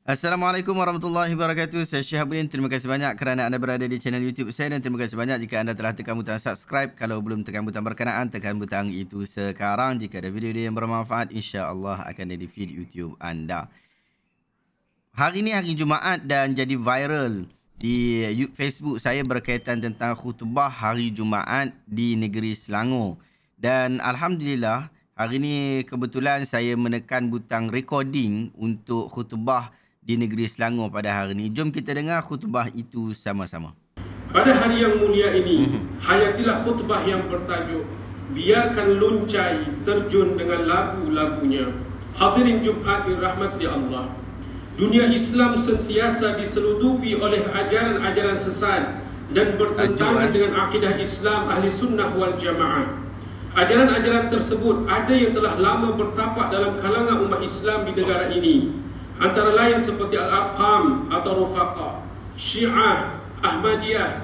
Assalamualaikum warahmatullahi wabarakatuh. Saya Syihabuddin. Terima kasih banyak kerana anda berada di channel YouTube saya dan terima kasih banyak jika anda telah tekan butang subscribe. Kalau belum tekan butang berkenaan, tekan butang itu sekarang. Jika ada video yang bermanfaat, insya-Allah akan ada di feed YouTube anda. Hari ini hari Jumaat dan jadi viral di Facebook saya berkaitan tentang khutbah hari Jumaat di negeri Selangor. Dan alhamdulillah hari ini kebetulan saya menekan butang recording untuk khutbah di negeri Selangor pada hari ini. Jom kita dengar khutbah itu sama-sama. Pada hari yang mulia ini, hayatilah khutbah yang bertajuk Biarkan Luncai Terjun dengan Lagu-lagunya. Hadirin Jumaat dirahmati Allah. Dunia Islam sentiasa diseludupi oleh ajaran-ajaran sesat dan bertentangan dengan akidah Islam Ahli Sunnah wal Jamaah. Ajaran-ajaran tersebut ada yang telah lama bertapak dalam kalangan umat Islam di negara ini. Antara lain seperti Al-Arqam atau Rufaqa, Syiah, Ahmadiyah,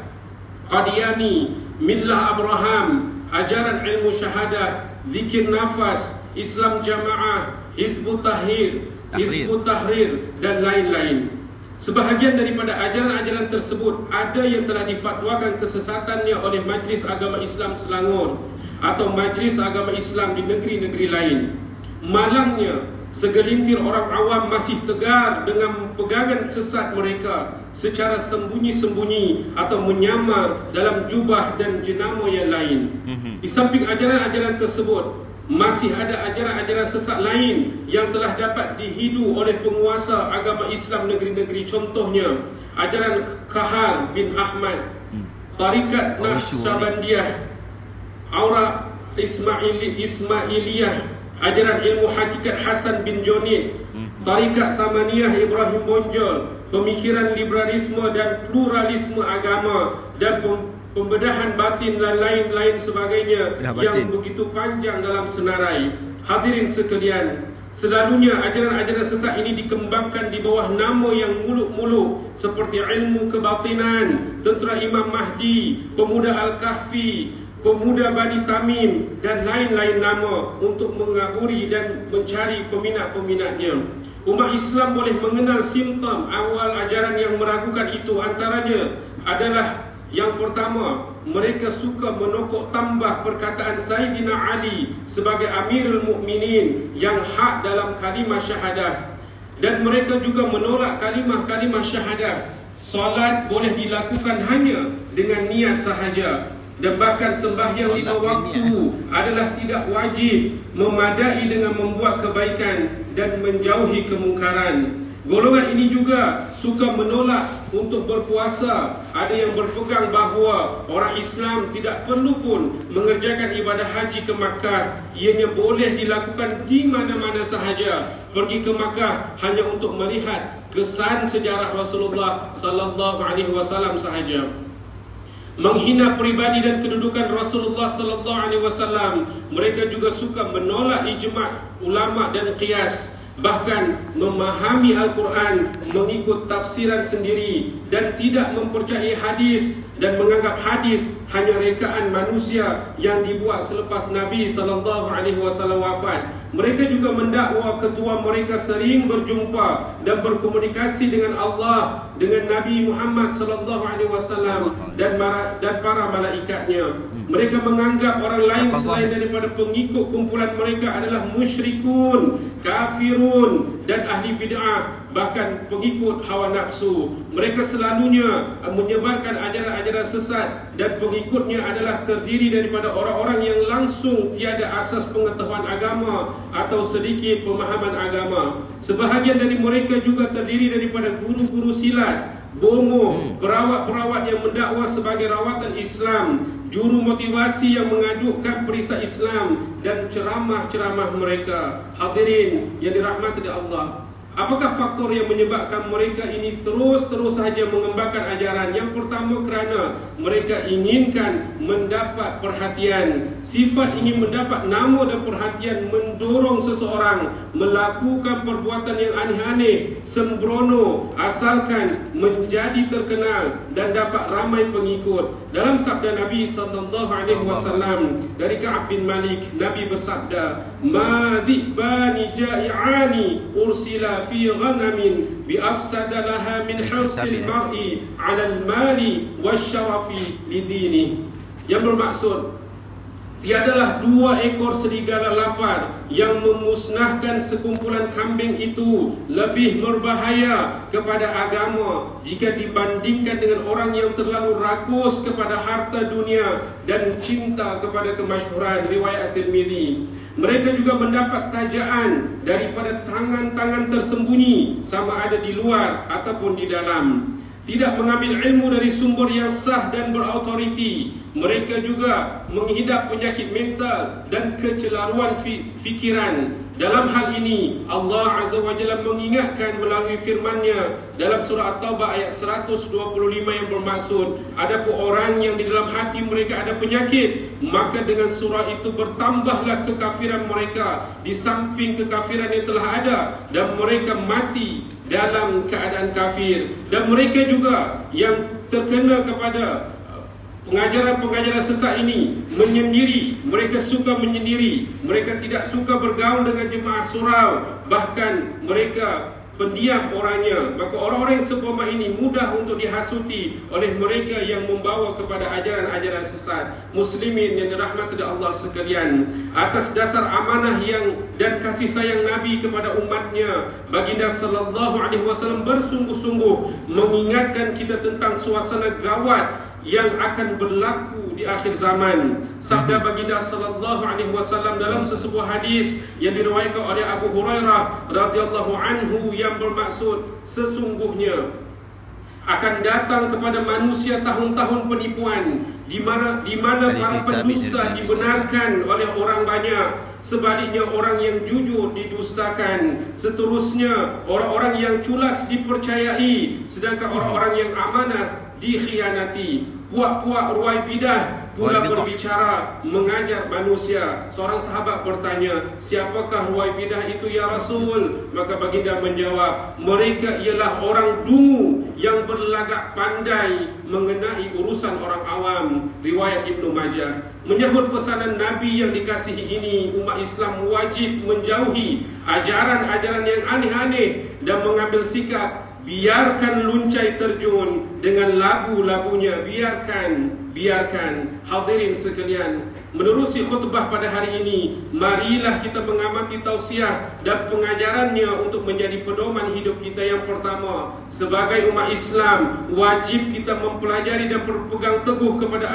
Qadiani, Millah Abraham, ajaran ilmu syahadah, zikir nafas, Islam Jamaah, Hizbut Tahrir dan lain-lain. Sebahagian daripada ajaran-ajaran tersebut ada yang telah difatwakan kesesatannya oleh Majlis Agama Islam Selangor atau Majlis Agama Islam di negeri-negeri lain. Malangnya, segelintir orang awam masih tegar dengan pegangan sesat mereka secara sembunyi-sembunyi atau menyamar dalam jubah dan jenama yang lain. Di samping ajaran-ajaran tersebut, masih ada ajaran-ajaran sesat lain yang telah dapat dihidu oleh penguasa agama Islam negeri-negeri. Contohnya, ajaran Kahar bin Ahmad, Tarikat Naqsyabandiyah, Aura Ismailiyah, ajaran ilmu hakikat Hasan bin Jonid, Tarikat Samaniyah Ibrahim Bonjol, pemikiran liberalisme dan pluralisme agama dan pembedahan batin dan lain-lain sebagainya yang begitu panjang dalam senarai. Hadirin sekalian, selalunya ajaran-ajaran sesat ini dikembangkan di bawah nama yang muluk-muluk seperti ilmu kebatinan, tentera Imam Mahdi, pemuda Al-Kahfi, pemuda Bani Tamim dan lain-lain nama untuk mengaguri dan mencari peminat-peminatnya. Umat Islam boleh mengenal simptom awal ajaran yang meragukan itu. Antaranya adalah yang pertama, mereka suka menokok tambah perkataan Sayyidina Ali sebagai Amirul Mukminin yang hak dalam kalimah syahadah. Dan mereka juga menolak kalimah-kalimah syahadah. Solat boleh dilakukan hanya dengan niat sahaja. Dan bahkan sembahyang 5 waktu adalah tidak wajib, memadai dengan membuat kebaikan dan menjauhi kemungkaran. Golongan ini juga suka menolak untuk berpuasa. Ada yang berpegang bahawa orang Islam tidak perlu pun mengerjakan ibadah haji ke Makkah. Ianya boleh dilakukan di mana-mana sahaja. Pergi ke Makkah hanya untuk melihat kesan sejarah Rasulullah sallallahu alaihi wasallam sahaja. Menghina peribadi dan kedudukan Rasulullah sallallahu alaihi wasallam. Mereka juga suka menolak ijma' ulama dan qiyas, bahkan memahami Al-Quran mengikut tafsiran sendiri dan tidak mempercayai hadis dan menganggap hadis hanya rekaan manusia yang dibuat selepas Nabi sallallahu alaihi wasallam wafat. Mereka juga mendakwa ketua mereka sering berjumpa dan berkomunikasi dengan Allah, dengan Nabi Muhammad sallallahu alaihi wasallam dan para malaikatnya. Mereka menganggap orang lain selain daripada pengikut kumpulan mereka adalah musyrikun, kafirun dan ahli bid'ah, bahkan pengikut hawa nafsu. Mereka selalunya menyebarkan ajaran-ajaran sesat dan pengikutnya adalah terdiri daripada orang-orang yang langsung tiada asas pengetahuan agama atau sedikit pemahaman agama. Sebahagian dari mereka juga terdiri daripada guru-guru silat, bomoh, perawat-perawat yang mendakwa sebagai rawatan Islam, juru motivasi yang mengadukkan perisai Islam dan ceramah-ceramah mereka. Hadirin yang dirahmati Allah, apakah faktor yang menyebabkan mereka ini terus sahaja mengembangkan ajaran? Yang pertama, kerana mereka inginkan mendapat perhatian. Sifat ingin mendapat nama dan perhatian mendorong seseorang melakukan perbuatan yang aneh-aneh, sembrono, asalkan menjadi terkenal dan dapat ramai pengikut. Dalam sabda Nabi sallallahu alaihi wasallam dari Ka'ab bin Malik, Nabi bersabda, "Ma dhi'bani ja'i'ani ursila في غنم بأفسد لها من حرص المرء على المال والشرف لدينه. Yang bermaksud, tiadalah 2 ekor serigala lapar yang memusnahkan sekumpulan kambing itu lebih berbahaya kepada agama jika dibandingkan dengan orang yang terlalu rakus kepada harta dunia dan cinta kepada kemasyhuran. Riwayat Tirmizi. Mereka juga mendapat tajaan daripada tangan-tangan tersembunyi, sama ada di luar ataupun di dalam. Tidak mengambil ilmu dari sumber yang sah dan berautoriti. Mereka juga menghidap penyakit mental dan kecelaruan fikiran. Dalam hal ini Allah Azza wa Jalla mengingatkan melalui firman-Nya dalam surah At-Taubah ayat 125 yang bermaksud, adapun orang yang di dalam hati mereka ada penyakit, maka dengan surah itu bertambahlah kekafiran mereka di samping kekafiran yang telah ada, dan mereka mati dalam keadaan kafir. Dan mereka juga yang terkena kepada pengajaran-pengajaran sesat ini menyendiri. Mereka suka menyendiri. Mereka tidak suka bergaul dengan jemaah surau. Bahkan mereka pendiam orangnya. Maka orang-orang yang seumpama ini mudah untuk dihasuti oleh mereka yang membawa kepada ajaran-ajaran sesat. Muslimin yang dirahmati Allah sekalian, atas dasar amanah yang dan kasih sayang Nabi kepada umatnya, baginda sallallahu alaihi wasallam bersungguh-sungguh mengingatkan kita tentang suasana gawat yang akan berlaku di akhir zaman. Sabda baginda sallallahu alaihi wasallam dalam sesebuah hadis yang diriwayatkan oleh Abu Hurairah radhiyallahu anhu yang bermaksud, sesungguhnya akan datang kepada manusia tahun-tahun penipuan di mana para pendusta dibenarkan oleh orang banyak, sebaliknya orang yang jujur didustakan, seterusnya orang-orang yang culas dipercayai, sedangkan orang-orang yang amanah dikhianati. Puak-puak ruai bidah pula berbicara mengajar manusia. Seorang sahabat bertanya, siapakah ruai bidah itu ya Rasul? Maka baginda menjawab, mereka ialah orang dungu yang berlagak pandai mengenai urusan orang awam. Riwayat Ibnu Majah. Menyahut pesanan Nabi yang dikasihi ini, umat Islam wajib menjauhi ajaran-ajaran yang aneh-aneh dan mengambil sikap biarkan luncai terjun dengan labu-labunya. Biarkan. Hadirin sekalian, menerusi khutbah pada hari ini, marilah kita mengamati tausiah dan pengajarannya untuk menjadi pedoman hidup kita. Yang pertama, sebagai umat Islam, wajib kita mempelajari dan berpegang teguh kepada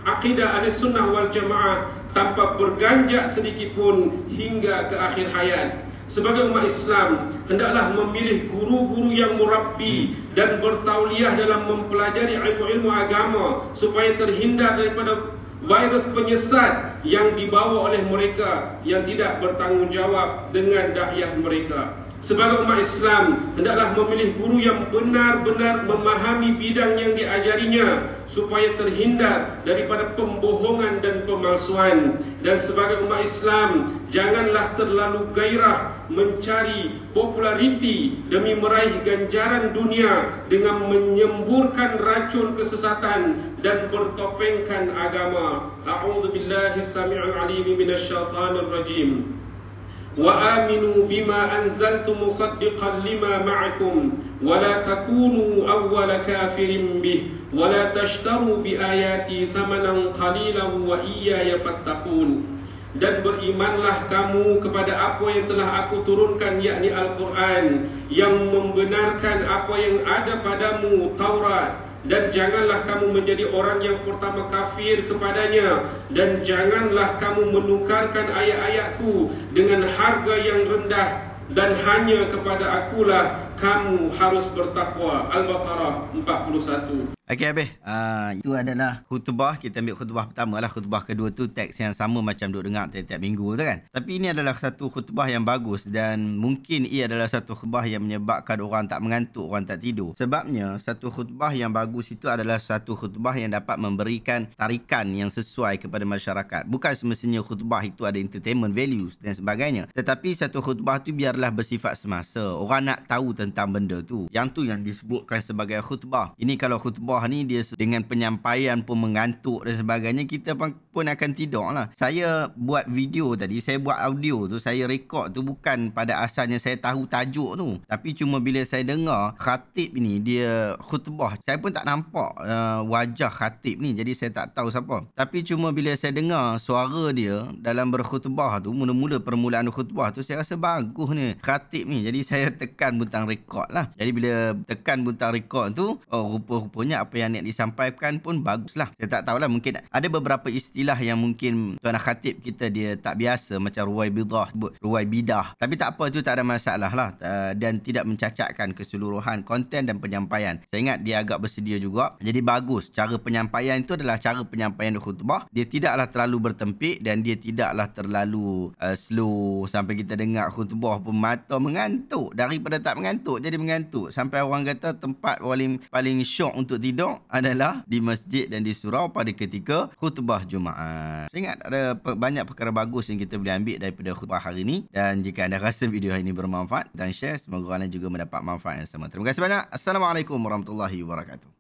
akidah ahli sunnah wal jamaah tanpa berganjak sedikit pun hingga ke akhir hayat. Sebagai umat Islam, hendaklah memilih guru-guru yang murabbi dan bertauliah dalam mempelajari ilmu-ilmu agama supaya terhindar daripada virus penyesat yang dibawa oleh mereka yang tidak bertanggungjawab dengan dakwah mereka. Sebagai umat Islam, hendaklah memilih guru yang benar-benar memahami bidang yang diajarinya supaya terhindar daripada pembohongan dan pemalsuan. Dan sebagai umat Islam, janganlah terlalu gairah mencari populariti demi meraih ganjaran dunia dengan menyemburkan racun kesesatan dan bertopengkan agama. A'udzubillahi samii'il 'aliim minasyaitonir rajim. وآمنوا بما أنزلت مصدقا لما معكم ولا تكونوا أول كافر به ولا تشتروا بآياتي ثمنا قليلا وإياي فاتقون. Dan berimanlah kamu kepada apa yang telah aku turunkan, yakni Al-Quran, yang membenarkan apa yang ada padamu, Taurat. Dan janganlah kamu menjadi orang yang pertama kafir kepadanya, dan janganlah kamu menukarkan ayat-ayatku dengan harga yang rendah, dan hanya kepada akulah kamu harus bertakwa. Al-Baqarah 41. Okey habis. Itu adalah khutbah. Kita ambil khutbah pertama lah. Khutbah kedua tu teks yang sama macam duk dengar tiap-tiap minggu tu kan. Tapi ini adalah satu khutbah yang bagus, dan mungkin ia adalah satu khutbah yang menyebabkan orang tak mengantuk, orang tak tidur. Sebabnya satu khutbah yang bagus itu adalah satu khutbah yang dapat memberikan tarikan yang sesuai kepada masyarakat. Bukan semestinya khutbah itu ada entertainment values dan sebagainya. Tetapi satu khutbah tu biarlah bersifat semasa. Orang nak tahu tentang tentang benda tu. Yang tu yang disebutkan sebagai khutbah. Ini kalau khutbah ni dia dengan penyampaian pun mengantuk dan sebagainya, kita pun akan tidur lah. Saya buat video tadi, saya buat audio tu, saya rekod tu bukan pada asalnya saya tahu tajuk tu. Tapi cuma bila saya dengar khatib ni dia khutbah, saya pun tak nampak wajah khatib ni, jadi saya tak tahu siapa. Tapi cuma bila saya dengar suara dia dalam berkhutbah tu, mula-mula permulaan khutbah tu, saya rasa bagus ni khatib ni. Jadi saya tekan butang rekod lah. Jadi bila tekan butang rekod tu, rupa-rupanya apa yang nak disampaikan pun bagus lah. Saya tak tahulah, mungkin ada beberapa istilah yang mungkin tuan khatib kita dia tak biasa, macam ruwai bidah. Tapi tak apa, tu tak ada masalah lah. Dan tidak mencacatkan keseluruhan konten dan penyampaian. Saya ingat dia agak bersedia juga. Jadi bagus. Cara penyampaian itu adalah cara penyampaian khutbah. Dia tidaklah terlalu bertempik dan dia tidaklah terlalu slow sampai kita dengar khutbah pun mata mengantuk. Daripada tak mengantuk jadi mengantuk. Sampai orang kata tempat paling syok untuk tidur adalah di masjid dan di surau pada ketika khutbah Jumaat. Saya ingat ada banyak perkara bagus yang kita boleh ambil daripada khutbah hari ini. Dan jika anda rasa video ini bermanfaat dan share, semoga anda juga mendapat manfaat yang sama. Terima kasih banyak. Assalamualaikum warahmatullahi wabarakatuh.